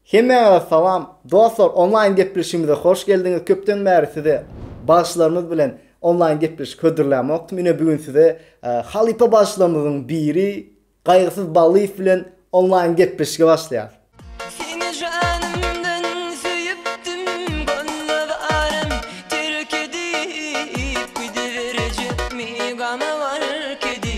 Hemen salam. Dostlar, online gepleşimize hoş geldiniz. Köpten beri size başlarımız bilen online gepleş ködürlämokdum. Yine bugün size halipa başlarımızın biri Gaýgysız Ballyf bilen online gepleşige başlaýar. Seni canımdan süyüptüm, gönlüm terk edip gidiverecek mi gama var kedi.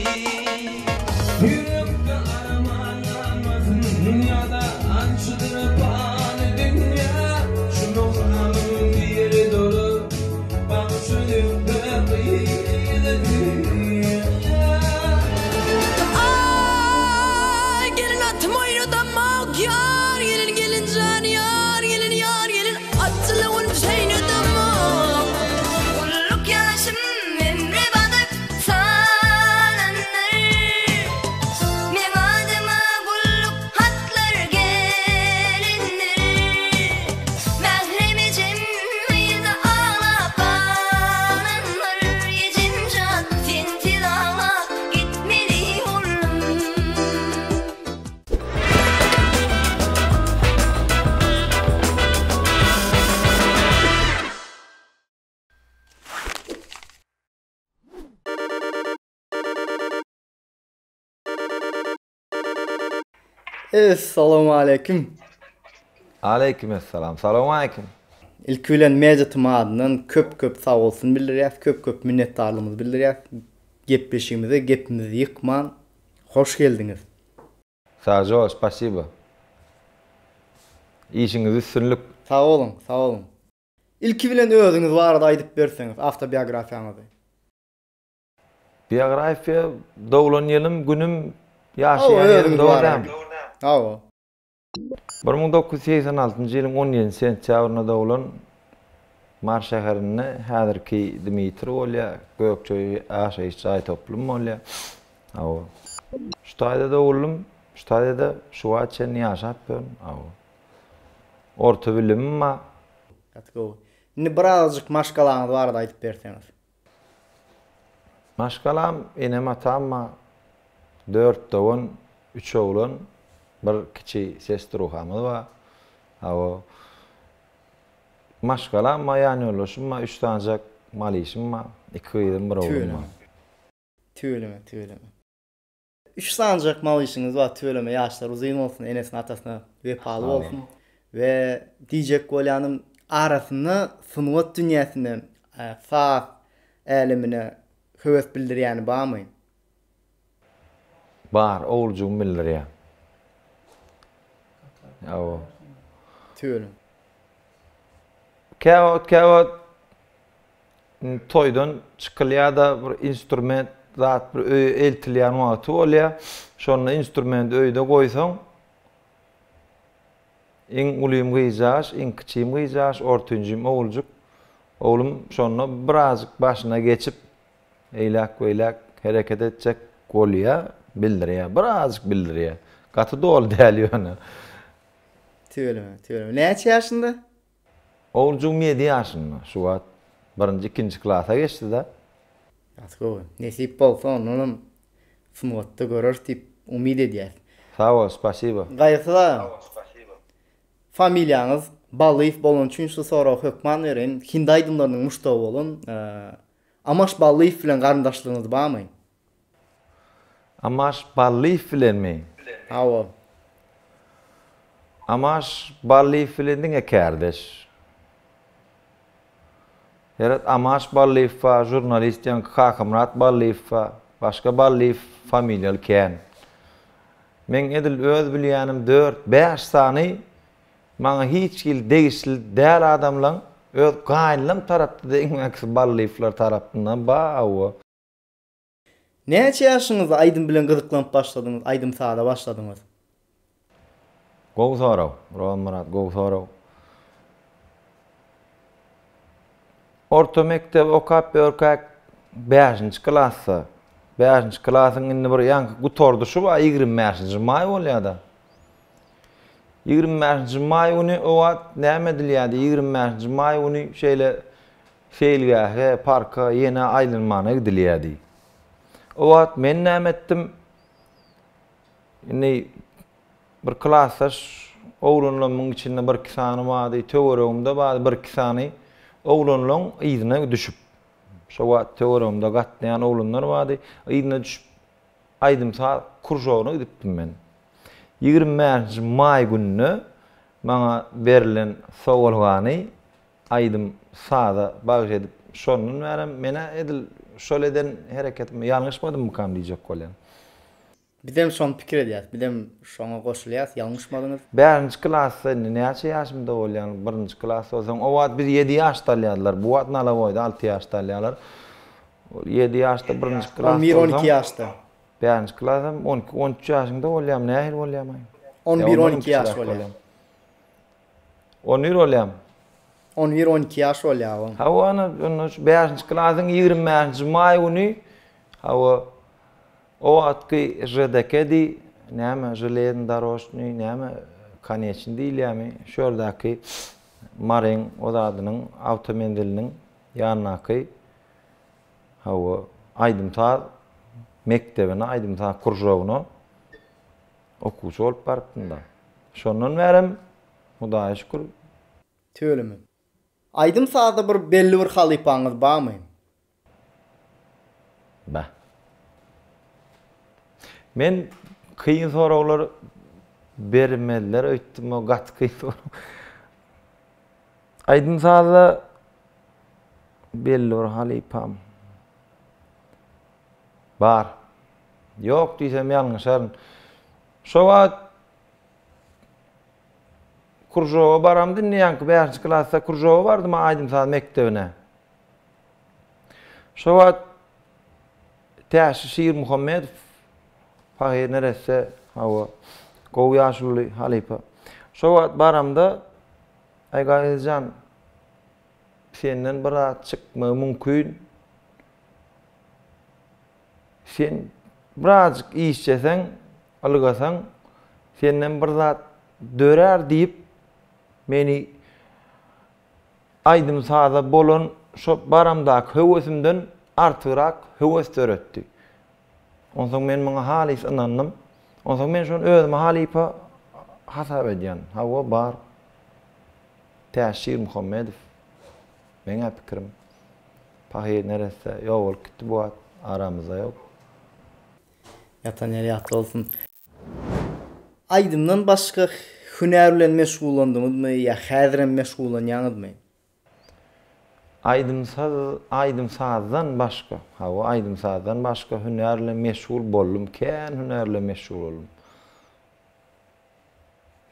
Yürekte armanlamazın dünyada ançıdır bana dünya. Şu noktanın bir yeri dolu, bak şu yürekte dünya. Ay gelin atım oynadan mağ yar, gelin can yar, gelin atılığın şeyini damağ. Kulluk yaşım emri badık sananlar. Men adıma kulluk hatlar gelinler. Mehremi cemmiyle ağlap ağlanlar. Yecim can sensiz ağlap gitmeli oğlum. Assalamu aleyküm. Aleykümselam. Salamu aleyküm. İlk bilen mevzutum adından köp sağ olsun bildirýär, köp minnetdarlygymyzy bildirýär. Gepleşigimize gepimizi yıkman. Hoş geldiniz. Sağ ol, spasibo. İşiniz üstünlük. Sağ olun, sağ olun. İlki bilen özüňiz barada aýdyp berseňiz, awtobiyografiýaňyzy. Biografiya doğulan ýylyň günüm Özüňiz ýaşaýan ýerim barada. doğdam. Awa. 1986-njy ýylyň 17 sentýabrynda doğulan Mar şäherinde häzirki Dmitri bolýa, Gökçe ýaşaýyş çay toplum bolýa. Awa. Şu taýda doğuldum, şu taýda şu wagtçe ýaşapdym. Awa. Orta bilimim ma. Gatgo. Indi birazjyk maşgalaňyz barada aýdyp berseňiz. Maşgalam enem atamma 4 doğun, 3 oğlan, bir kiçi sestir uhamız var. Awa maşgalam ma ýany oluşum ma 3 tanjak mal işim ma 2 ýyldym bir oğlum ma. Tüýleme. 3 sancak mal işiniz var, tüýleme ýaşlar uzun olsun, enesine atasına wepaly bolsun. Ve diyecek bolýanym arasynda sunwat dünýäsinden saz älimine höwes bildirýäni barmy? Bar, oğulcuğum bildirýär. Awa. Tüýleme. Käwat toýdan çykylýar-da bir instrument zat bir eltilýän wagty bolýar. Şonu instrument öýde goýsaň iň ulym gyýjaş, iň kiçim gyýjaş, ortunjym oğuljuk. Oğlum şonu birazjyk başyna geçip eýlek hereket etjek bolýar, bildirýär, birazjyk bildirýär. Gaty dol däl ýöne. Tüýleme. Näçe ýaşynda? Oğulcuğum 7 ýaşynda, şu wagt 1-nji, 2-nji klasa geçdi-de. Gatgo. Nesip bolsa onuň sunwatda görür diýip umyd edýär. Sağ ol, spasibo. Gaýsy familýaňyz Ballyf bolan üçin şu soraw hökman beren, hindi aýdymlarynyň muştawy bolan, Amaş Ballyf bilen garyndaşlygyňyz barmy? Amaş Ballyf bilenmi? Awa. Amaş Ballyf bilen diňe kardeş. Herat Amaş Ballyf fa, jurnalist ýa-ni Hakamrat Ballyf fa, başga Ballyf familýaly kän. Men edil öz bilýänim 4-5 sany maňa hiç kil degişli däl adamlaň öz gaýnlym tarapda deňmäk Ballyflar tarapyndan bawa. Näçe ýaşyňyzda aýdym bilen gyzyklanyp başladyňyz, aýdym sada başladyňyz? Gowy soraw, Rowan Murat, gowy soraw. Orta mektep okap berkak 5-nji klassa. 5-nji klasyň indi bir ýanky gutorduşy bar 25-nji may bolýar-da. 25-nji may uny o wagt näme edilýärdi? 25-nji may uny şeýle feýilgähe, parka ýene aýlanmana gidilýärdi. O wagt men näme etdim? Indi bir klassa oğlanlarımın içinde bir kisany vardy, töweregimde bardy bir kisany. Oğlanlaryň ýyzyna düşüp. Şo wagt töweregimde gatnaýan oğlanlar bardy, ýyzyna düşüp aýdym saat kurşawyna gidipdim men. 20 may günü bana berilen sowalgany aýdym saada bagy edip şonun berem mene edil şoleden hereketim ýalňyşmadym kam diýjek bolýan. Bidem şon pikir edýär. Bidem şoňa goşulýar, ýalňyşmadyňyz. 5-nji klasda näçe ýaşymda bolýan? 1-nji klasda bolsam, o wagt biz 7 ýaşda alýarlar. Bu wagt nala boýda 6 ýaşda alýarlar. 7 ýaşda 1-nji klasda. 11-12 ýaşda. 5-nji klasda 12-13 ýaşynda bolýam, nähil bolýam. 11-12 ýaş bolýar. 11 bolýam. 11-12 ýaş bolýar. Hawa ana 5-nji klasyň 20-nji may güni hawa o wagtky JDK-di näme железный дорожный näme konечный diýilýärmi? Şoldaky Mareň odadynyň awtomendiliniň ýanynaky hawa Aýdymtaş mektebine, Aýdymtaş kurşawyna okuwçy bolup barpdym. Şondan berem Hudaýa şükür. Töölemi. Aýdymtaşda bir belli bir halypaňyz barmy? Ba. Men kıyın sorawlar bermediler, öýtdim o gat kıyın soraw. Aýdymtaşda belli bir halypam bar. Ýok diýsem ýalňyşaryn. Şo wagt kurşawa baramdy, näňki 5-nji klasda kurşawa bardy ma Aýdymtaş mektebine. Şo wagt Täşir Muhammedow Paýer nerese hawa gowy ýaşly halypa. Şo wagt baramda Aýgaýjan senden bir zat çykmagy mümkin. Sen birazcık işçesen, alygasan, senden bir zat dörer diýip meni Aýdymtaşda bolan şo baramdaky höwesimden artyrak höwes töretdi. Onsoň men muňa halis inandym. Onsoň men şonu özüme halypa hasap edýän. Hawa bar. Täşir Muhammedow. Meňe pikirim. Paýer nerese ýok bolup gitdi bu wagt aramyzda ýok. Ýatan ýeri ýat bolsun. Aýdymdan başga hüner bilen meşgulandymyzmy ýa häzirem meşgulanýaňyzmy? Aýdymtaşdan başga, hawa Aýdymtaşdan başga hüner bilen meşgul boldum, kän hüner bilen meşgul boldum.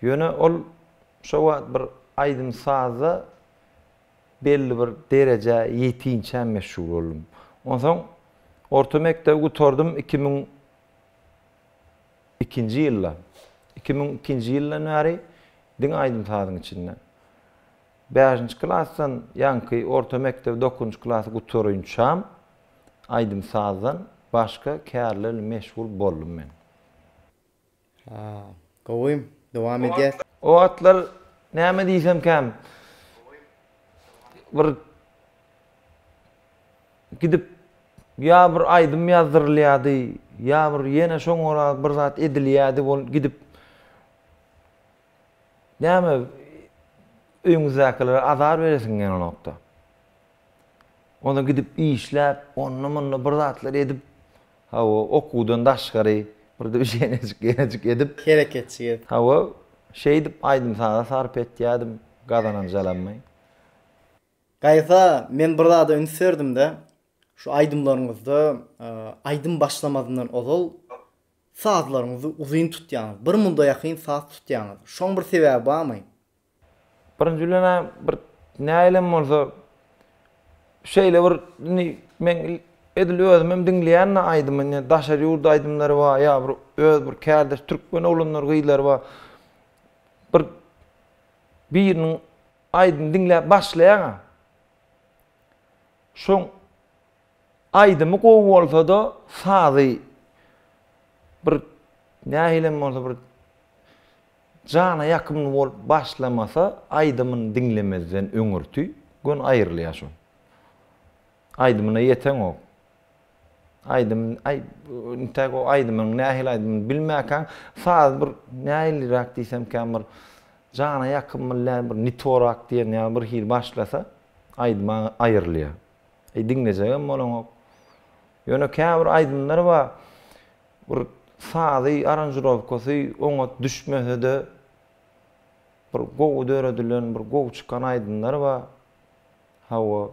Ýöne ol şo wagt bir Aýdymtaşda belli bir derece ýetinçe meşgul boldum. Onsoň orta mektebe gutardym 2002-nji ýylda. 2002-nji ýyldan bäri diň Aýdymtaşyň içinden. 5-nji klasdan ýanky orta mektebe 9-njy klasy gutarynçam Aýdymtaşdan başga kärle meşgul boldum men. Goýum, dowam edýär. O atlar näme diýsem käm? Bir gidip ýa bir aýdym ýazdyrylýardy, ýa bir ýene şoňra bir zat edilýärdi, bol gidip näme öňüňizdekiler azar beresiň ýene nokta. Onda gidip işläp, onunla bir zatlar edip, hawa okuwdan daşgary bir de şeňecik edip Hereketçi. hawa şey edip Aýdymtaşda sarp etýärdim, gazananjalanmay. Gaýsa men bir zada ünsördim-de, şu aýdymlaryňyzda aýdym başlamazyndan ozal saatlaryňyzy uzyn tutýaňyz. Bir munda ýakyn saat tutýaňyz. Şoň bir sebäbi barmy? Birinjilene bir näýlem bolsa şeýle bir men edil özümem diňleýän aýdymyň daşary ýurda aýdymlary bar, ýa bir öz bir kärdeş türkmen oglanlar gyýlar bar. Biriniň aýdym diňläp başlaýan. Şoň aýdymy gowy bolsa da sazy bir näýlem bolsa bir jana ýakyn bolup başlamasa aýdymyny diňlemezden öňürtü gün aýrylýar şo. Aýdymyna ýeten o. Aýdymyň nähil aýdymyny bilmäkäň saz bir näýlirak diýsem käm bir jana yakın bilen bir nitorak diýen ýa bir hil başlasa aýdyma aýrylýar. Diňlejegem bolan. Ýöne käbir aýdymlar bar. Bir sazy aranjировкасы oňa düşmese de bir gowy döredilen bir gowy çykan aýdymlar bar. Hawa.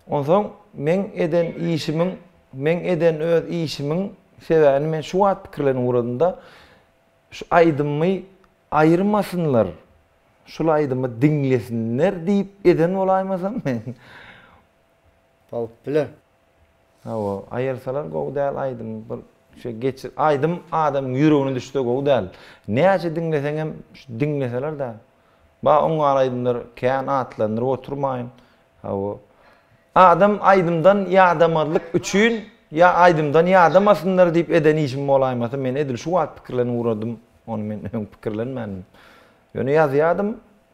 Onsoň men eden öz işimiň sebäbini men şu wagt pikirlerini uğradığında şu aýdymy aýyrmasynlar. Şol aýdymy diňlesinler diýip eden bolaýmasam men. Balyp biler. Hawa, aýyrsalar gowy däl aýdym bir şey geçir. Aýdym adam ýüregine düşdi gowy däl. Näçe diňleseň hem diňleseler da. Ba oňa aýdymlar kän atlandyryp oturmaýyn. Hawa. Adam aýdymdan ýadamarlyk üçin ya aýdymdan ýadamasynlar diýip eden işim bolaýmasam men edil şu wagt pikirlerini uğradym. Onu men öň pikirlenmädim. Ýöne ýazýadym,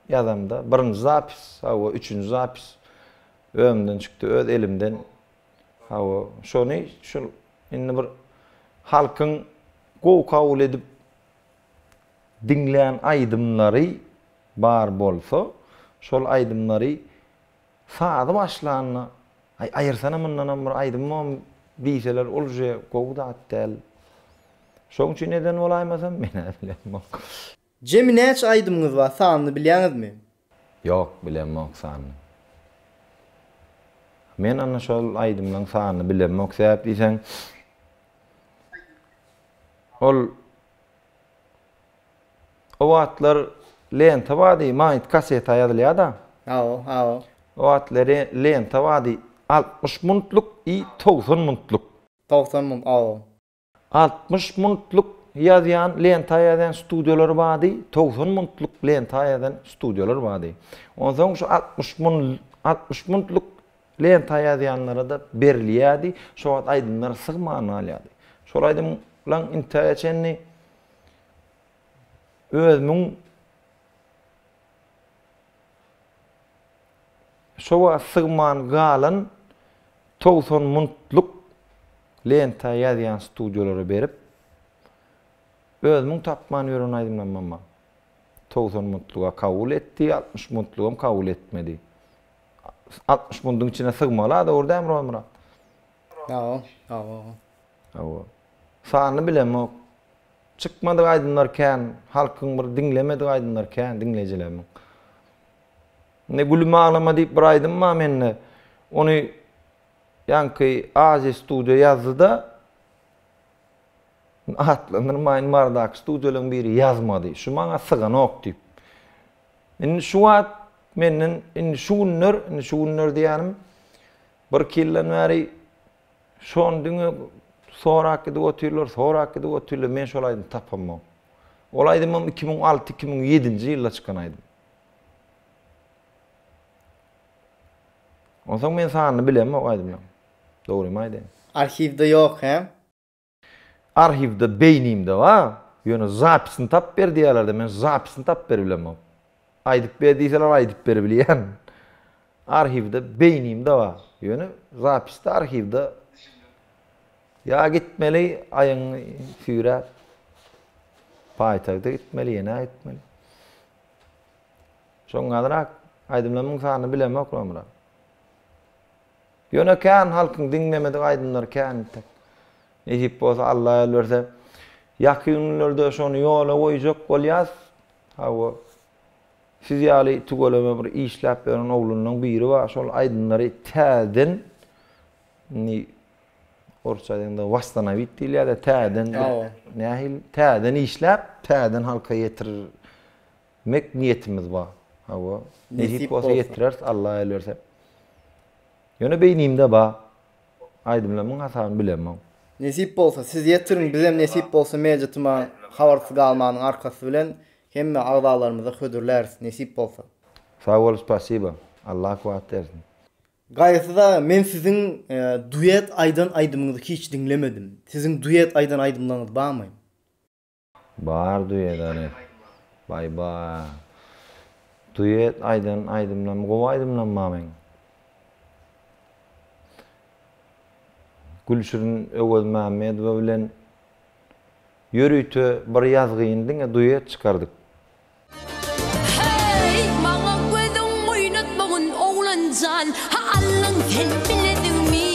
ýazamda birinji zapis, hawa üçünji zapis ömden çykdy, öz elimden. Hawa, şonu şu indi bir halkyň gowy kabul edip diňleýän aýdymlary bar bolsa, şol aýdymlary saady başlanyna aýyrsana mundan bir aýdymam diýseler olje gowy da däl. Şoň üçin neden bolaýmasam men bilemok. Jemi näçe aýdymyňyz bar, sanyny bilýäňizmi? Yok, bilemok sanyny. Men ana şol aýdymlaryň sanyny bilemok. Sebäp diýsen ol o wagtlar lenta bady, maýit kaseta ýazylýar da. Hawa. O wagtlary lenta bady 60 muntluk i 90 muntluk. 90 mun, hawa. 60 muntluk ýazýan lenta ýazan studiýalar bady, 90 muntluk lenta ýazan studiýalar bady. Onsoň şu 60 muntluk lenta ýazýanlara da berilýärdi. Şo wagt aýdymlar sygmany alýardy. Şol aýdymlaryň internetini özüň şo wagt sygman galan 90 muntluk lenta ýazýan studiýalara berip özüň tapman ýören aýdymlanmama. 90 muntluga kabul etdi, 60 muntlugam kabul etmedi. 60 muntyň içine sygmalar da orda emre. Hawa. Sanyny bilemok. Çykmady aýdymlar kän, halkyň bir diňlemedi aýdymlar kän, diňlejilermi. Ne gülüme ağlama diýip bir aýdym ma menne. Onu ýanky Aziz studiýa ýazdy da atlandyrmaýyn mardak studiýalaryň biri ýazmady. Şu maňa sygan ok diýip. Indi şu wagt menden şu günler diýänim bir killen bäri şon diňe soraky da otyrlar, men şol aýdym tapamam. Ol aýdymam 2006-2007-nji ýylda çykan aýdym. Onsoň men sanyny bilemem o aýdymlar. Dogrymy aýdym. Arhivde yok hem? Arhivde beýnimde bar. Ýöne zapisini tap ber diýerler, men zapisini tap ber bilemem. Aýdyp ber diýseler aýdyp ber bilýän. Arhivde beýnimde bar. Ýöne zapisde arhivde ya gitmeli aýyň süýrät. Paýtagda gitmeli, ýene gitmeli. Şoňadyrak aýdymlaryň sanyny bilemem oklamyra. Ýöne kän halkyň diňlemedi aýdymlar kän tek. Ejip bolsa Allah ýerlerse ýakynlerde şonu ýola goýjak bolýas. Hawa siz ýaly tugolama bir işläp beren oglundan biri bar. Şol aýdymlary täden ni orça dende wastanawit diýilýär da täden. Nähil täden işläp täden halka ýetirmek niýetimiz bar. Hawa ejip bolsa ýetirer Allah ýerlerse. Ýöne beýnimde bar. Aýdymlaryň hasabyny bilemem. Nesip bolsa siz ýetirin, bizem nesip bolsa mejetima habarsyz galmanyň arkasy bilen hemme agdalarymyza hödürläris nesip bolsa. Sağ ol, spasiba. Allah kuwat bersin. Gaýsy men sizin duet aýdan aýdymyňyzy hiç diňlemedim. Sizin duet aýdan aýdymlaryňyz barmy? Bar duet ane. Bay. Duet aýdan aýdymlam, gowy aýdymlanmam. Gülşirin Öwel Mähmedowa bilen ýörüýte bir ýazgyň diňe duet çykardyk. can ha Allah'ın sen biledin mi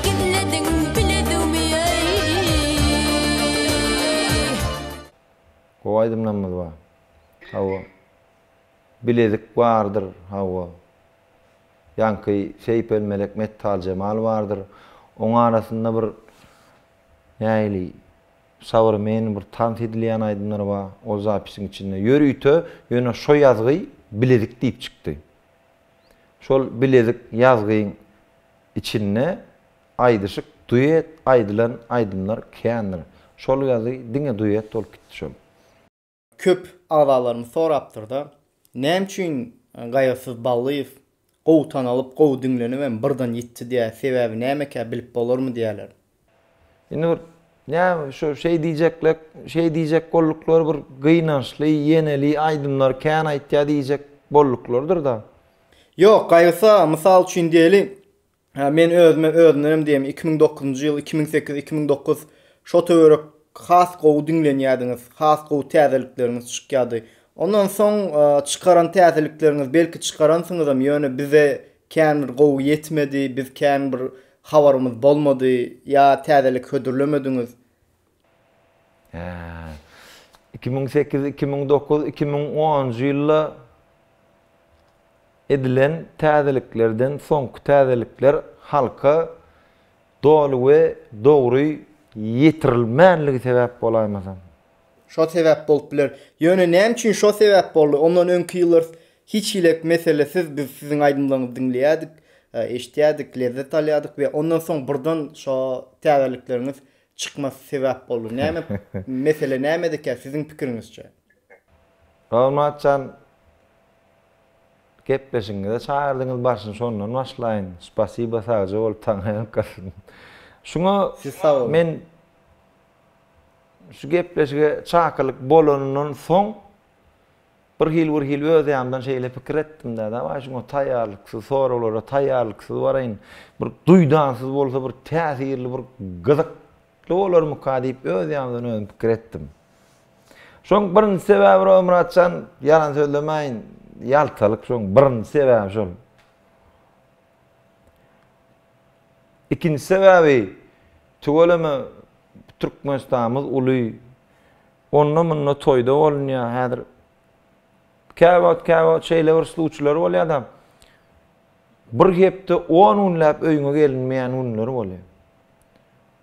gidledin biledin mi O aydımlanmaz var. Hava. Bilezik vardır hava. Yankı şey pelmelek metal cemal vardır. Onun arasında bir neyli savurmayan bir tant edilen aydınlar var. O zapisin içinde. Yürüytü yöne şo yazgıyı bilezik deyip çıktı. Şol bilezik yazgıyın içinde aydışık duyet aydılan aydınlar kendir. Şol yazgıyı dine duyet ol gitti şol. Köp ağdalarımı soraptırda. Näme üçin gaýasız ballyýyz? Gowtan alyp gow dinlenip birden ýitdi diýä sebäbi näme bilip bolarmy diýerler. Indi bir näme şu şey diýjek bolluklar bir gynançly, ýeneli aydınlar kän aýtýa diýjek bolluklardyr da. Yok, gaýsa mysal üçin diýeli, men özüme öňerim diýem 2009-njy ýyl 2008-2009 şo töwerek has gow dinlenýärdiňiz, has gow täzelikleriniz çykýardy. Ondan soň çıkaran täzelikleriniz belki çıkaransınız ama ýöne bize kän bir gow ýetmedi, biz kän bir habarymyz bolmady ýa täzelik hödürlemediňiz. 2008, 2009, 2010 ýyllar edilen täzeliklerden soňky täzelikler halka dolu we dogry ýetirilmänligi sebäp bolaýmasam. Şo sebäp bolup biler. Ýöne näme üçin şo sebäp boldy? Ondan öňki ýyllar hiç ilek meselesiz biz siziň aýdymlaryňyzy dinleýärdik, eşitýärdik, lezzet alýardyk we ondan soň birden şo täzelikleriniz çykmasy sebäp boldy. Näme mesele nämedike siziň pikiriňizçe? Olmaçan gepleşiňizde çağırdyňyz başyny şondan başlaýyn. Spasiba sagja bolup taňaýan kasyn. Şuňa Siz sağ olun. men şu gepleşige çakylyk bolanyndan soň bir hil öz ýamdan şeýle pikir etdim da, wa şuňa taýýarlyksyz soralara taýýarlyksyz baraýyn. Bir duýdansyz bolsa bir täsirli bir gyzykly bolarmy ka diýip öz ýamdan özüm pikir etdim. Şoň birinji sebäbi Muratcan ýalan söylemäýin, ýaltalyk şoň birinji sebäbi şol. İkinci sebäbi tügeleme Türkmenistamyz uly. Ondan munna toýda bolýar häzir. Käwat şeýle bir sluçlar bolýar da. Bir hepde 10 unlap öýüňe gelinmeýän unlar bolýar.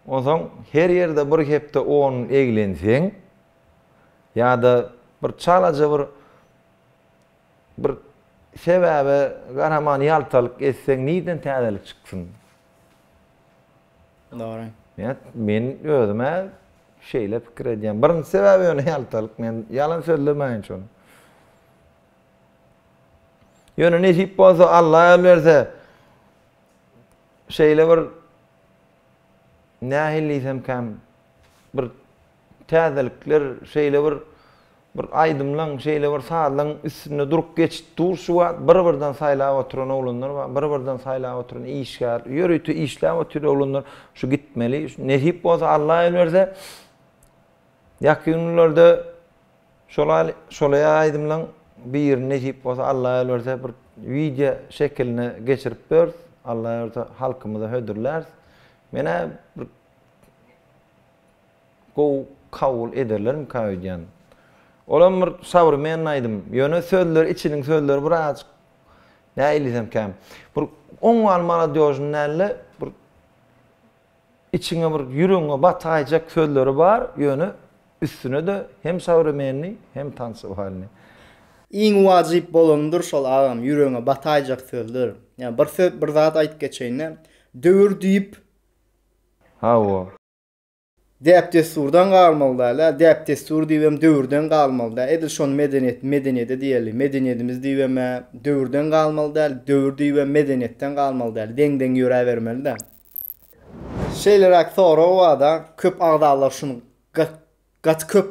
Oňsoň her ýerde bir hepde 10 eglenseň ýa-da bir çalaja bir sebäbi garaman ýaltalyk etseň niden täzelik çyksyň? Doğru. Men özüme şeýle pikir edýän. Birinji sebäbi ýöne ýaltalyk, men ýalan söylemäýin şonu. Ýöne nesip bolsa Allah berse şeýle bir nähillisem kam bir täzelikler şeýle bir aýdymlaň şeýle bir saatlaň üstüne durup geçip durşu bir-birden saýlap oturan oglanlar bar, bir-birden saýlap oturan işgär, ýörüýti işläp oturan oglanlar şu gitmeli. Nesip bolsa Allah berse ýakynlarda şolay aýdymlaň bir nesip bolsa Allah berse bir video şekeline geçirip ber, Allah berse halkymyza hödürler. Mene bir gow kabul ederlermi kaýdýan. Olam bir sabrymän aýdym. Ýöne sözler, içiniň sözleri biraz näilisem kam. Bir oň almala diýojun näle bir içiňe bir ýüregiňe bataýjak sözleri bar, ýöne üstüne de hem sabrymänli hem tansybalny. Iň wajyp bolandyr şol agam ýüregiňe bataýjak sözler. Ýani bir söz bir zat aýtyp geçeýine döwür diýip Hawa. Depte surdan galmalylar, depte sur diýem döwürden galmalylar. Edil şon medeniyete diýeli. Medeniyetimiz diýem döwürden galmalylar, döwür diýem medeniýetden galmalylar. Deň ýöre bermeliler. Şeýlerak sonra wada köp agdalar şunu gat köp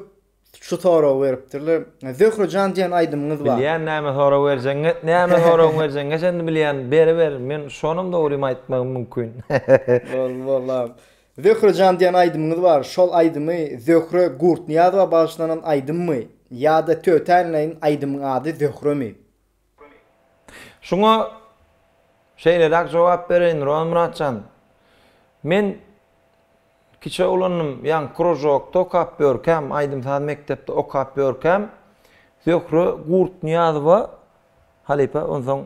şu sonra beripdirler. Zöhrejan diýen aýdymyňyz bar. Bilýän näme sonra berjeňiz, näme sonra berjeňiz, sen bilýän ber. Men şonum dogry aýtmagym mümkin. Vallahi. Zöhrejan diýen aýdymyňyz bar. Şol aýdymy Zöhre Gurtniýazowa başlanan aýdymmy? Ýa-da tötäňleň aýdymyň ady Zöhremi? Şuňa Şeýlerak jogap bereýin Roman Muratjan. Men kiçe ulanım yan krojokda okap börkem, aýdym saat mektepde okap börkem. Zöhre Gurt Niyazowa Halipa ondan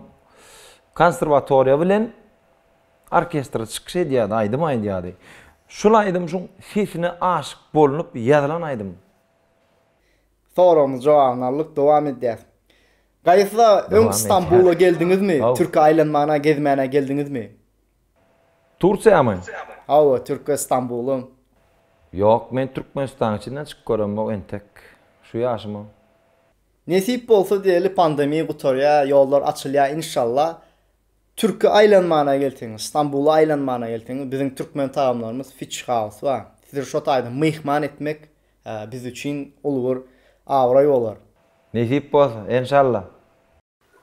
konservatoriýa bilen orkestra çykyş edýärdi, aýdym. Şol aýdym şuň sesine aşyk bolunup ýazylan aýdym. Sorumuz jogabyny dowam edýär. Gaýsy öň İstanbul'a geldiňizmi? Türkiýe aýlanmana gezmäne geldiňizmi? Turkiýamy? Hawa, Türkiýe İstanbul'um. Yok, men Türkmenistan içinden çıkıp görem o entek. Şu yaşıma. Nesip bolsa diýeli pandemiýa gutarýa, ýollar açylýar inşallah. Türkiýe aýlanmana geltiňiz, İstanbul'a aýlanmana geltiňiz. Biziň türkmen taýamlarymız Fitch House wa. Sizler şo taýda myhman etmek biz üçin ulgur awra bolar. Nesip bolsa inşallah.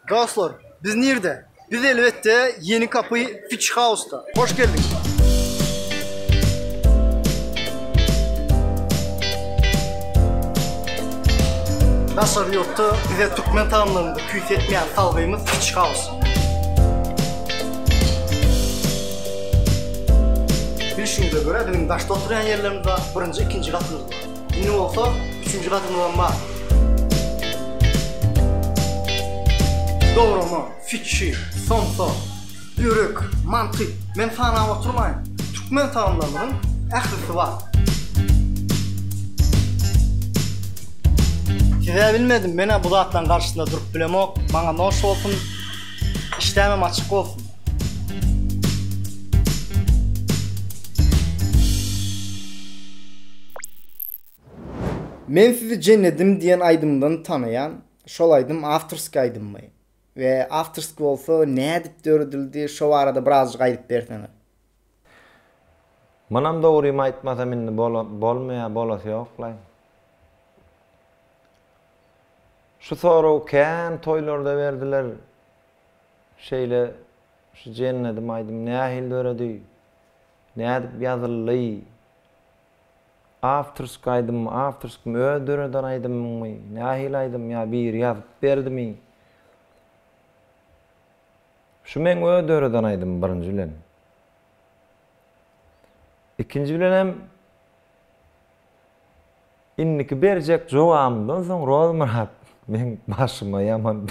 Dostlar, biz nerede? Biz elbette Yeni Kapı Fitch House'da. Hoş geldiniz. Nasıl yurtta bize Türkmen taamlarında küyüs etmeyen salgıyımız Fitch House. Bilişimize göre bizim daşta oturan yerlerimizde birinci, ikinci katımız var. Yine olsa üçüncü katımızdan var. Doğru mu? Fitchi, sonsa, börek, mantık. Men sana oturmayın. Türkmen taamlarının əhlisi var. Size bilmedim, mene bu zatlan karşısında durup bilemok, bana noş olsun, işlemem açık olsun. Men sizi cennedim diyen aydımdan tanıyan, şol aydym Afterski aydymmy. Ve Afterski bolsa nädip dördüldi, şo arada birazcık aýdyp berseňiz. Manam dogrymy aýtmasam indi bolmaýar, bolasy ýoklaýyn. Şu soru kän toylarda berdiler. Şeýle şu cennedim aýdym nähil döredi. Nädip ýazyldy. Afterski aýdym, Afterski ödüreden aýdymmy? Nähil aýdym ýa bir ýazyp berdimi? Şu men ödüreden aýdym birinji bilen. İkinji bilen hem inniki berjek jogabymdan soň Rozmurat men başyma ýaman.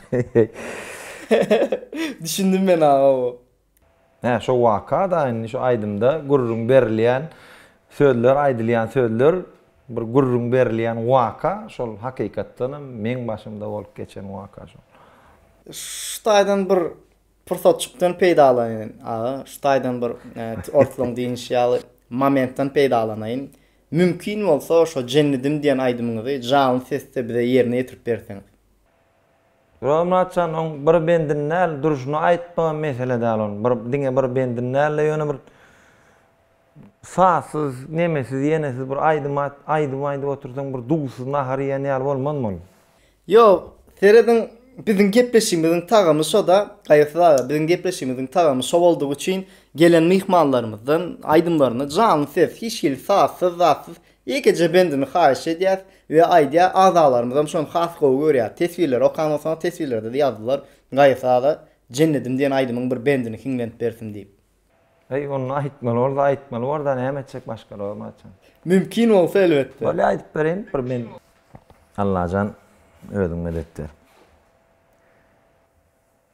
Düşündüm ben o. Şu wakada indi şu aýdymda gurrun berilýän sözler, aýdylýan sözler, bir gurrun berilýän waka, şol hakykatdan men başymda bolup geçen waka şol. Ştaýdan bir fırsat çykdan peýdalanyň. Ştaýdan bir ortalyň diýinşýaly momentdan peýdalanyň. Mümkin bolsa şo cennedim diýen aýdymyňyzy canly sesde bize ýerine ýetirip berseňiz. Romatsan on bir bendin näl duruşunu aýtmagan mesele däl on. Bir diňe bir bendin näl ýöne bir sağsız, nemesiz, yenesiz bir aýdym otursaň bir dugsuz naharýan ýal bolmanmy? Yo, seredin biziň gepleşigimiziň tagamı şo da, gaýsy biziň gepleşigimiziň tagamı şo boldugy üçin gelen mihmanlarymyzdan aýdymlaryny canly ses, hiç ýyl sağsız, zatsız ýekece bendini haýyş edýär we aýdýar azalarymyzdan şonu has gowy görýär. Tesvirler okan olsa tesvirlerde ýazdylar. Gaýsy cennedim diýen aýdymyň bir bendini hiňlenip bersin diýip. Ey onu aýtmaly, orada näme etjek başga olmaýan. Mümkin bolsa elbetde. Bole aýdyp bereň bir ben. Allahan ödüň medetler.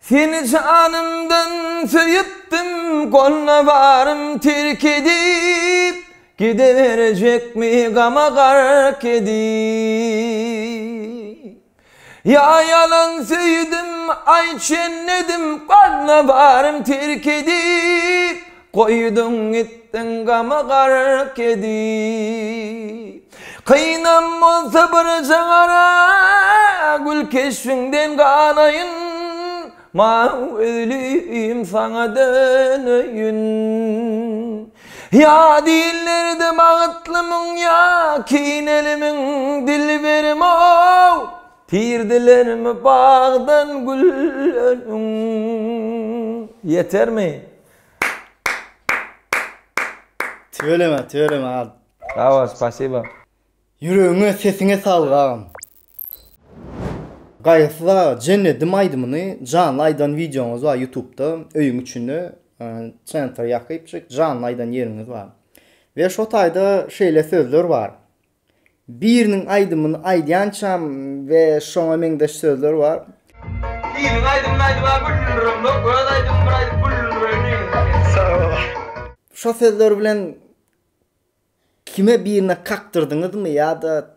Seni canımdan söyüptüm, koluna varım terk edip, gideverecek mi gama gark edip. Ya yalan söyledim, ay çenledim, koluna varım terk edip, koydun gittin gama gark edip. Kıynam olsa bir canara, gül keşfinden kanayın, ma ölüyüm sana dönüyün. Ya dillerde bağıtlımın ya kinelimin dilberim o. Tirdilerimi bağdan güllerim. Yeter mi? Töyleme. Sağ ol, spasiba. Yüreğine sesine salgam. Gaýsy cennetim aýdymyny canly aýdan videoňyz var YouTube'da. Öýüň içinde çenter ýakyp canly aýdan ýeriňiz var. Ve şo taýda şeýle sözler var. Biriniň aýdymyny aýdýançam we şoňa meňde sözler var. Biriniň aýdymyny var, bullurym, göz aýdym bir aýdyp bullurym. Şo sözler bilen kime birine kakdyrdyňyzmy ýa-da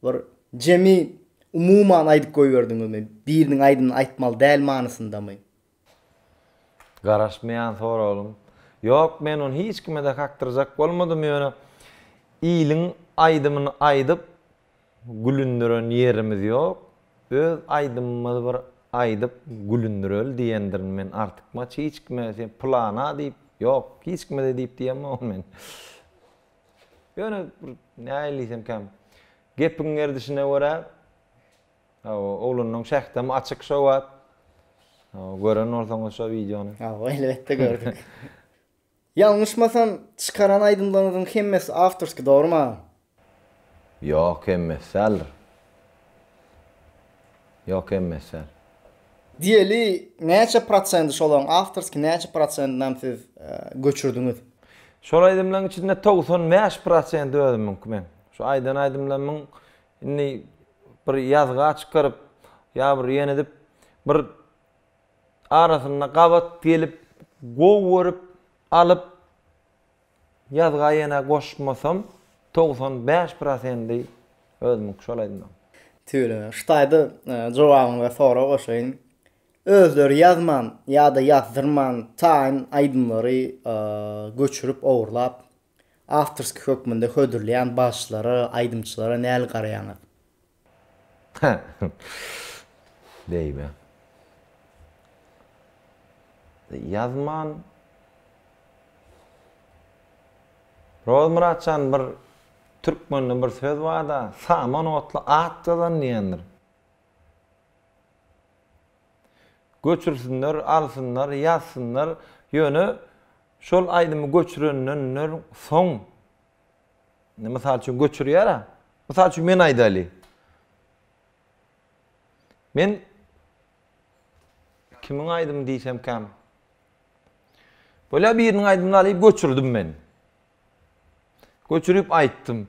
bir jemi umuman aýdyp goýberdiňizmi? Biriniň aýdymyny aýtmaly däl manysynda-my? Garaşmayan soralım. Yok, men onu hiç kime de kaktıracak bolmadım ýöne. İýliň aýdymyny aýdyp gülündüren ýerimiz ýok. Öz aýdymymy bir aýdyp gülündürel diýendirin men artykma hiç kime sen plana diýip ýok, hiç kime de diýip diýemem men. Ýöne näýlisem kam. Gepiň erdişine görä oğlunun şähtem açyk şowat. Gören olsaňyz şo videonu. Elbette gördük. Ýalňyşmasam çykaran aýdymlaryň hemmesi awtorski, dogrymy? Yok emmesel. Yok emmesel. Diýeli näçe prosent şolaň awtorski, näçe prosentdan siz göçürdiňiz? Şol aýdymlaryň içinde 95% özüm mümkin. Şu aýdan aýdymlaryň inni bir ýazga çykaryp ýa bir ýenedip bir arasyna gabat gelip gowerip alyp ýazga ýene goşmasam 95% özüm şol aýdymlar. Tüyle. Ştaýda jogabyňa sora goşaýyn. Özleri ýazman ýa-da ýazdyrman taýyn aýdymlary göçürüp owurlap awtorski hökmünde hödürleýän başlary, aýdymçylara näl garaýanyz? Deyme. Yazman Rozmuratçan bir türkmenli bir söz var da saman otla atladan diýendir. Göçürsünler, alsınlar, yazsınlar ýöne şol aýdymy göçürenler soň. Mesal üçin göçürýär. Mesal üçin men aýdaly. Men kimiň aýdym diýsem kam. Böyle biriniň aýdymyny alyp göçürdüm men. Göçürüp aýtdym.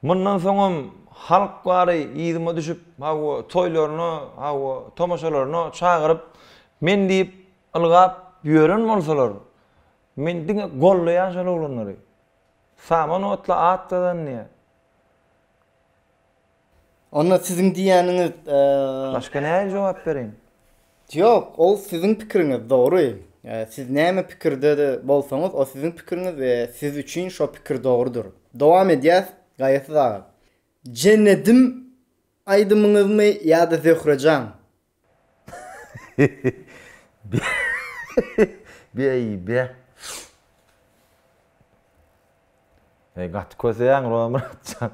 Mundan soňam halk bary ýygyma düşüp, hawa toýlaryny, hawa tomaşalaryny çagyryp men diýip ılgap ýören bolsalar, men diňe gollaýan şol oglanlary. Saman otla atladan näme? Onda sizin diýäniňiz Başka näme jogap bereň? Yok, o sizin pikiriňiz, dogry. Siz näme pikirde de bolsaňyz, o sizin pikiriňiz we siz üçin şo pikir dogrudur. Dowam edýäs, gaýatsy da. Cennetim aýdymyňyzmy ýa-da Zöhrejan? Be. Gat köseýän Rozmuratçan.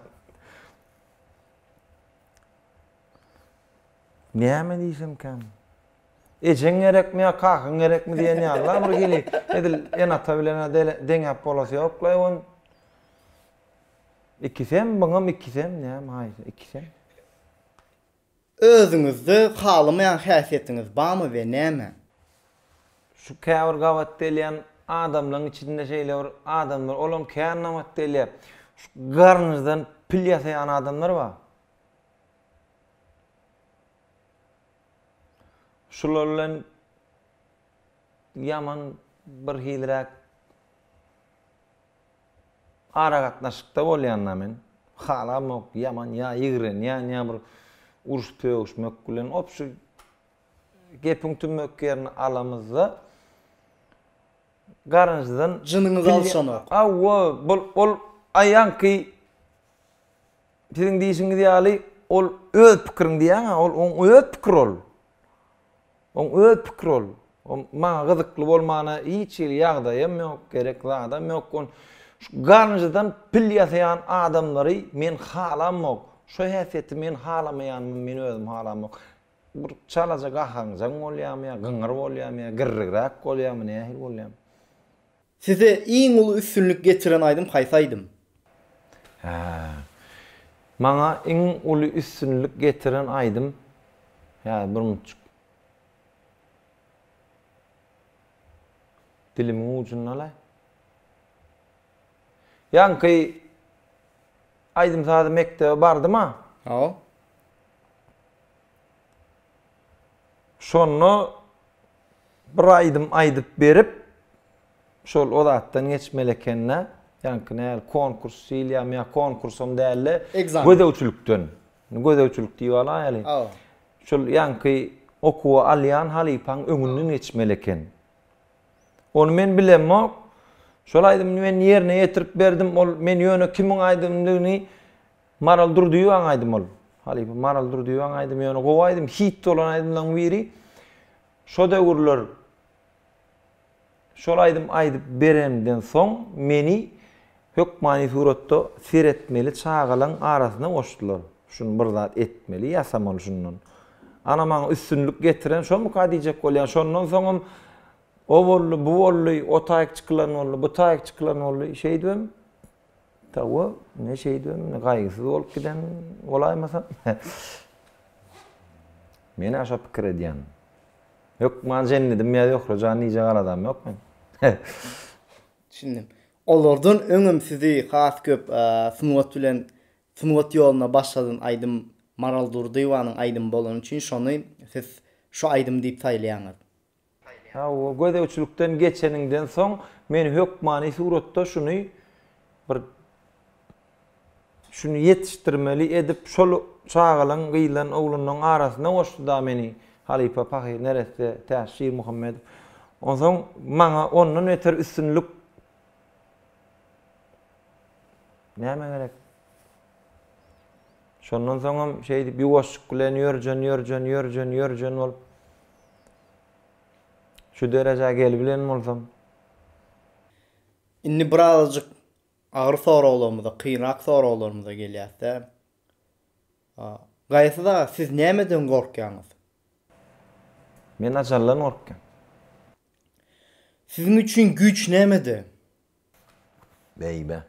Näme diýsem kam? Ejen gerekmi ýa kakyň gerekmi diýen ýalar bir geli. Edil en ata bilen deňäp bolasy ýoklaý on. İkisem baňam ikisem näme haýy? İkisem. Özüňizde halamayan häsiýetiniz barmy we näme? Şu käwir gabat delýän adamlaryň içinde şeýler adamlar olam kän namat delýär. Şu garnyzdan pil ýasaýan adamlar bar. Şular bilen ýaman bir hilrak ara gatnaşykda bolýanlar men. Halam ok ýaman ýa ýygren ýa bir uruş töwüşmek bilen opşy gepiň tümöklerini alamyzda garanyjdan Jynyňyz alşanak. Awwa ol aýanky sizin diýişiňiz ýaly ol öz pikiriň diýen, ol öz pikir ol. On öz pikir ol. Maňa gyzykly bolmana hiç ýagdaýym ýok, gerekli adam ýok. Garnyjdan pil ýasaýan adamlary men halamok. Şo häsiýeti men halamaýanmy, men özüm halamok. Bir çalaja gahaňjaň bolýarmy, gyňyr bolýarmy, girrigrak bolýarmy, nähil bolýarmy. Size iň uly üstünlük getiren aýdym haýsy aýdym? Maňa iň uly üstünlük getiren aýdym Yani 1,5. Dilimin ucundan alay. Yankı aydım sada mektebe bardım ha. Ha. Şonu bir aydyp berip şol odatdan geçmelekenne yankı näl konkurs ýa ya konkursum dälle gödäwçilikden. Gödäwçilik diýip alaýaly. Ha. Şol yankı okuwa alýan halypaň öňünden geçmeleken. Onu men bilemok. Şol aydym men ýerine ýetirip berdim. Ol men ýöne kimiň aydymlygyny maral dur diýip aýdym ol. Halypa maral dur diýip aýdym ýöne gowaýdym. Hit bolan aýdymdan biri. Şo döwürler şol aýdym aýdyp beremden soň meni hökmany suratda seretmeli çağalan arasyna goşdular. Şunu bir zat etmeli, ýasamaly şundan. Ana maňa üstünlük getiren şo mu kadijek bolýan. Şondan soňam o bolly, bu bolly, o taýyk çykylan bolly, bu taýyk çykylan bolly şey diýem. Tawa ne şey diýem, ne gaýgysyz bolup giden bolaýmasam. Meni aşa pikir edýän. Yok man jennedim ýa ýok, jany jagar adam ýok men. Şimdi olardan öňüm sizi has köp sunwat bilen sunwat ýoluna başladyn aydym Maral Durdyýwanyň aydym bolan üçin şonu siz şu aydym diýip taýlaýaňyz. Ha, o gödäwçilikden geçeninden soň men hökmany suratda şunu yetiştirmeli edip şol çağalan gyýlan oglanyň arasyna goşdy da meni Halypa Pahy neresi Täşir Muhammed. Ondan maňa ondan öter üstünlük näme gerek? Şondan soňam şeýdi bir goşuk bilen ýörjen bolup şu derejä gelip bilen bolsam. Inni birazjyk agyr soraglymyza, kynrak soraglymyza gelýärse. Gaýsy siz nämeden gorkýaňyz? Men ajallan gorkýan. Sizin üçin güç nämede? Beýbe.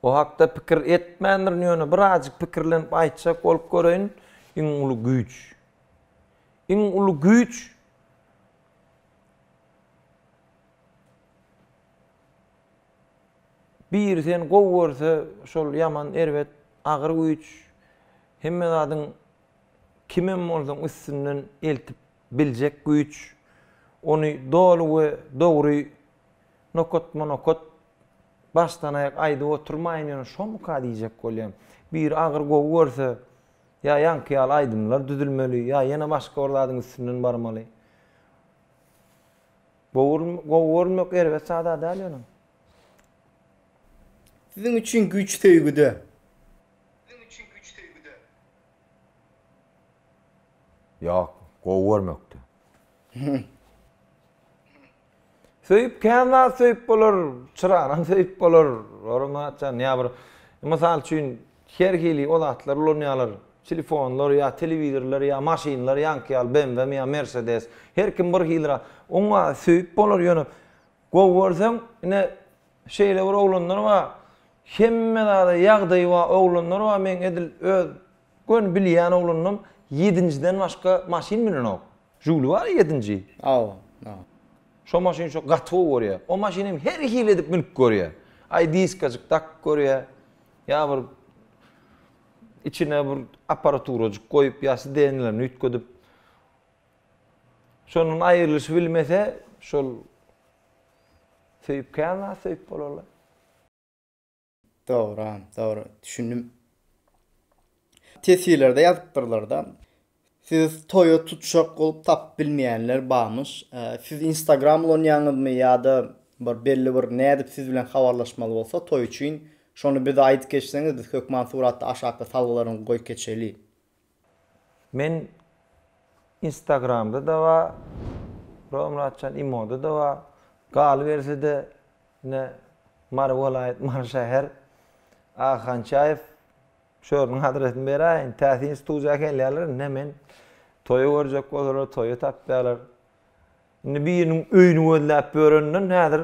O hakda pikir etmändir ýöne birazjyk pikirlenip aýtsak bolup göreýin. Iň uly güç. Iň uly güç bir sen gowursa şol yaman erbet agyr güç. Hemme zadyň kimem bolsaň üstünden eltip biljek güç. Onu dolu we dogry nokot baştan ayak aýdyp oturmaýyn ýöne şo mu kadijek bolýan. Bir agyr gowursa ýa ýanky ýaly aýdymlar düzülmeli ýa ýene başga orladyň üstünden barmaly. Gowurmak erbet sada däl ýöne. Sizin üçin güç töýgüde. Ýok, gowurmakdy. Söýüp kända söýüp bolar, çyrağan söýüp bolar. Ormaçan ýa bir mysal üçin her hili olatlar ulanýarlar. Telefonlar ýa telewizorlar ýa maşinlar ýanky ýaly BMW ýa Mercedes. Her kim bir hilra oňa söýüp bolar ýöne. Gowursaň ine şeýle bir oglanlar bar. Hemme zada ýagdaýy bar oglanlar bar. Men edil öz gön bilýän oglanım 7-den başga maşin bilen ok. Juli bar 7-nji. Şo maşin şo gatwy görýär. O maşinim her hil edip mülk görýär. Ay diskaçyk tak görýär. Ya bir içine bir aparaturacık koyup ýa sidenlerini ütködüp şonun aýrylyşy bilmese şol söýüp kälmä söýüp bolarlar. Doğru. Düşündüm. Tesirlerde yazıpdyrlar da. Siz toyu tutuşak olup tap bilmeyenler barmış. Siz Instagram olanýaňyzmy ýa-da bir belli bir nädip siz bilen habarlaşmaly bolsa toy üçin şonu bize aýdyp geçseňiz biz hökman suratda aşağıda salgylaryny goýup geçeli. Men Instagramda da var, Muratcan İmo'da da var. Gal verse de ne Mar vilayet, Mar şäher Ahan Çaýew şonun adresini berýän. Täsin studiýa gelýärler, ne men toýu görjek bolar, toýu tapýarlar. Indi biriniň öýüni gözläp görenden häzir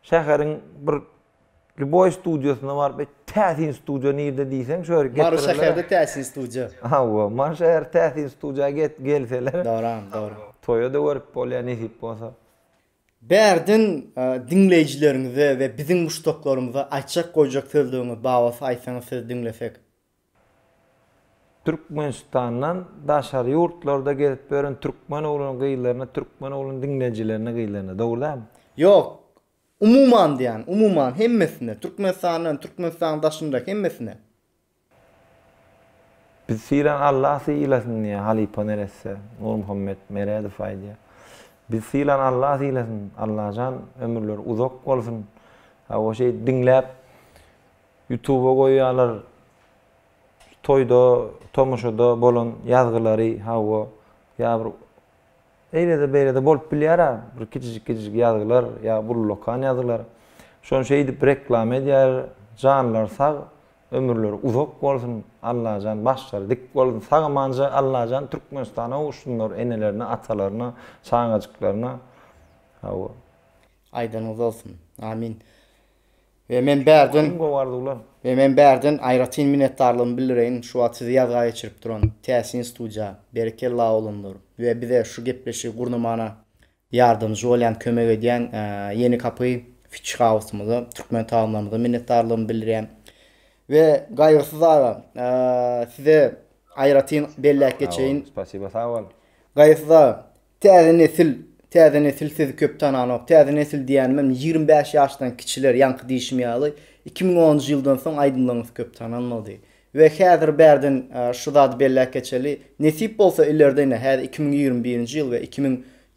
şäheriň bir boy studiýasyna baryp täsin studio nerede diýsen şöyle Mary getirirler. şäherde täsin studio. Hawa, Mary şäher täsin studio gelseler. Doğru. Toya da görüp bolýan nesip bolsa. Bärdin dinleyijilerinize ve bizim muştoklarımıza açak koyacak sözlüğünü bağlasa aysanız siz dinlesek. Türkmenistan'dan daşary ýurtlarda gelip beren türkmen oğlun gyýlaryna, türkmen oğlun dinleyijilerine gyýlaryna. Dogry dämi? Yok. Umuman diýen, umuman hemmesine, Türkmenistan daşynda hemmesine. Biz siran Allah siýlesin diýe halipa neresse, Nur Muhammed Meredow aýdýar. Biz silan Allah silesin, Allah'can ömürler uzak bolsun. Ha o şey dinläp YouTube'a goýýarlar. Toyda, tomuşada bolan ýazgylary ha o ýa bir eýlede beýlede bolup bilýär, bir kiçik ýazgylar ýa burlokan ýazgylar. Şonu şey edip reklam edýär, janlar sag, ömürler uzak bolsun, Allah'can başlar dik bolsun. Sagamanja Allah'can Türkmenistana uşunlar enelerini, atalaryna, saňaçyklaryna. Ha o. Aydınız olsun. Amin. Ve men bärdin gowardylar. ve men bärdin aýratyn minnetdarlygymy bildireýin. Şu wagt sizi ýazga geçirip duran täsin studia berekella olundur. Ve bize şu gepleşi gurnumana yardımcı olan, kömek edýän Yeni Kapy Fikir Howsumyza, Türkmen taýamlarymyza minnetdarlygymy bildireýän. Ve gaýgysyz aga size aýratyn bellek geçeýin. Spasiba sağ ol. Gaýgysyz aga täze nesil sizi köp tananok. Täze nesil diýänim 25 ýaşdan kiçiler ýanky diýişmýärli. 2010 ýyldan soň aýdynlygyňyz köp tananmaly. Ve häzir bärdin şu zat bellek geçeli. Nesip bolsa illerden her 2021-nji ýyl we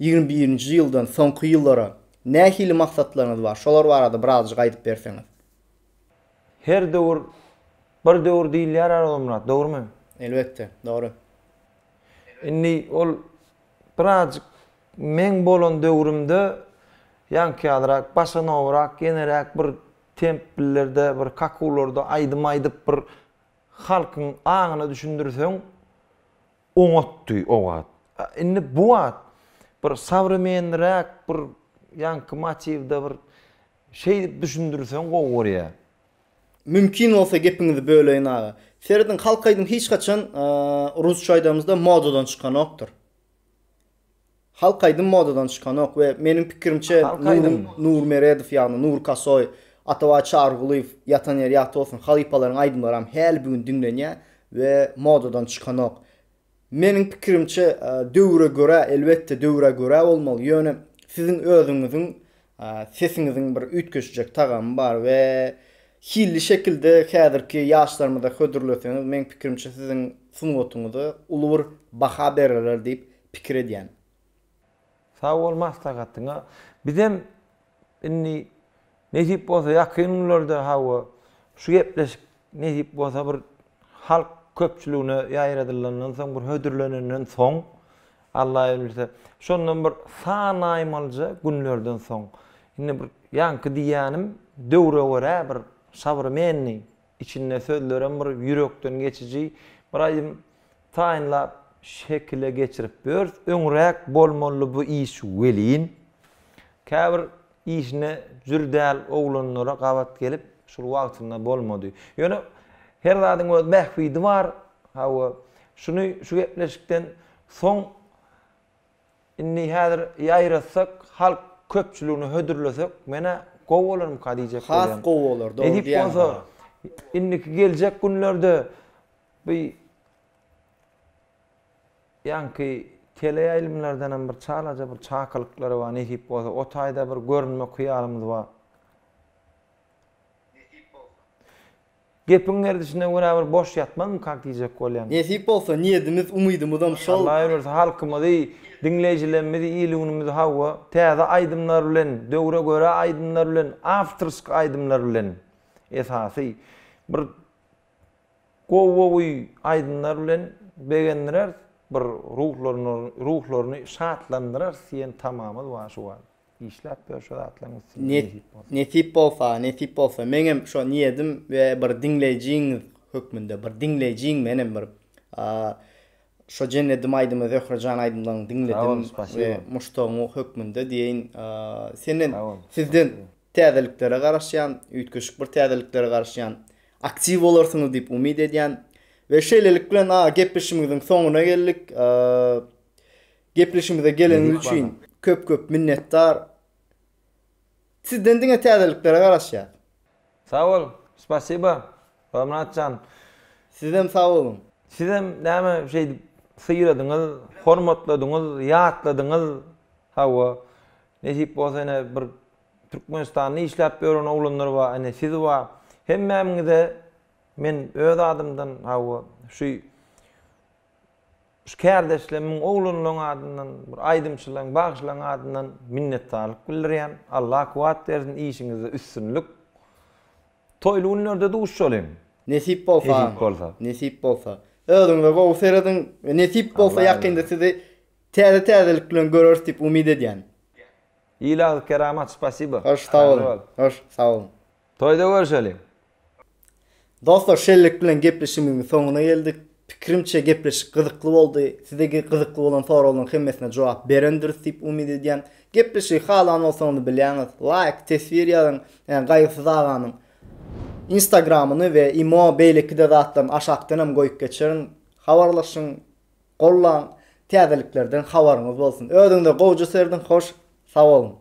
2021-nji ýyldan soňky ýyllara nähili maksatlaryňyz bar? Şolar barada birazjyk aýdyp berseňiz. Her döwür bir döwür diýilýär aramyzda, dogrymy? Elbette, doğru. Indi ol birazjyk men bolan döwrümde ýanky başanawrak, generäk bir templerde, bir kakularda aýdym bir halkyň aňyna düşündirseň oňatdy o wagt. Indi bu wagt bir savremenräk bir ýanky motivde bir şey düşündirseň gowurýar. Mümkin olsa gepiňizi böleýin aga. Feridin halkaydın hiç kaçan Rusça aydamızda modadan çıkan oktur. Halkaydın modadan çıkan ok ve benim pikirimçe Nur Meredow yani Nur Kasoy, Atava Çargılıyev yatan yer yatı olsun halipaların aydınlaram her bugün dinlenýär ve modadan çıkan ok. Benim pikirimçe döwre göre elbette döwre göre olmalı. Ýöne sizin özüňiziň sesiňiziň bir ütkeşjek tagamy bar ve hilli şekilde häzirki ýaşlarymyzda hödürleseňiz, men pikirimçe siziň sunuwatyňyzy uly bir baha bererler diýip pikir edýän. Sağ ol maslahatyňa. Bizem inni nesip bolsa ýakynlarda hawa şu gepleşik nesip bolsa bir halk köpçüligine ýaýradylandan soň bir hödürlenenden soň Allah bilse şondan bir sanaýmalja günlerden soň indi bir ýanky diýänim döwre göre bir sabrmenni içinde sözlerem bir ýürekden geçici bir aýym taýinlap şekile geçirip bör öňrek bolmaly bu iş welin käbir işine jürdäl oglanlara gabat gelip şol wagtynda bolmady. Ýöne her zadyň öz mähfidi bar. Hawa şunu şu gepleşikden soň inni häzir ýaýratsak halk köpçüligini hödürlesek mene gowalarym kadijek bolýar. Has gowalar, doğru diýen. Inniki geljek günlerde bir ýanky teleýaýlymlardan bir çalaja bir çakalyklar bar, nesip bolsa o taýda bir görünmek hyýalymyz bar. Gepiň erdişine göre bir boş ýatmam kak diýjek bolýan. Nesip bolsa niýetimiz, umydymyzam şol. Allah öýrse halkymyzy, dinleýijilerimizi, ýylgynymizi hawa täze aýdymlar bilen, döwre göre aýdymlar bilen, aftersk aýdymlar bilen esasy bir gowy aýdymlar bilen begendirer, bir ruhlaryny şatlandyrar, sen tamamy wa şu var. İşläp şu atlaňyz. Nesip bolsa menem şo niýetim we bir dinleýijiň hökmünde, bir dinleýijiň menem bir şo jennedim aýdymy Zöhrejan aýdymlaryny dinledim we muştoňy hökmünde diýen senden sizden täzeliklere garaşýan, üýtgeşik bir täzeliklere garaşýan aktiv olursunuz diýip umid edýän we şeýlelik bilen gepleşigimiziň soňuna geldik. Gepleşigimize geleniňiz üçin köp minnetdar. Sizden diňe täzeliklere garaşýar. Sağ ol. Spasiba. Ramratcan. Sizem sağ olun. Sizem näme şey syýradyňyz, hormatladyňyz, ýatladyňyz. Hawa. Nesip bolsa ene bir Türkmenistanyny işläp beren oglanlar bar, ene siz bar. Hemmämiňize men öz adymdan hawa şu kardeşlerimin oğlunun adından, bir aydımçılığın, bağışlığın adından minnettarlık bildirýän. Allah kuwat bersin, işiňizde üstünlük. Toylu günlerde duş olayım. Nesip bolsa. Nesip bolsa. Nesip bolsa. Ödüňde gowy seredin, nesip bolsa ýakynda sizi täze-täzelik bilen görür diýip umid edýän. İlahi keramat, spasiba. Hoş, sağ olun. Hoş, sağ olun. Toyda görüşelim. Dostlar, şeýlelik bilen gepleşigimiziň soňuna geldik. Pikirimçe gepleşik gyzykly boldy. Sizege gyzykly bolan sorallaryň hemmesine jogap berendir diýip umid edýän. Gepleşik halan bolsaňyz bilýäňiz. Like, tesvir ýazyn, gaýgysyz aganyň Instagramyny we imo beýleki de zatlaryny aşakdan hem goýup geçirin. Habarlaşyň, gollan, täzeliklerden habaryňyz bolsun. Ödüňde gowja serdin, hoş, sağ olun.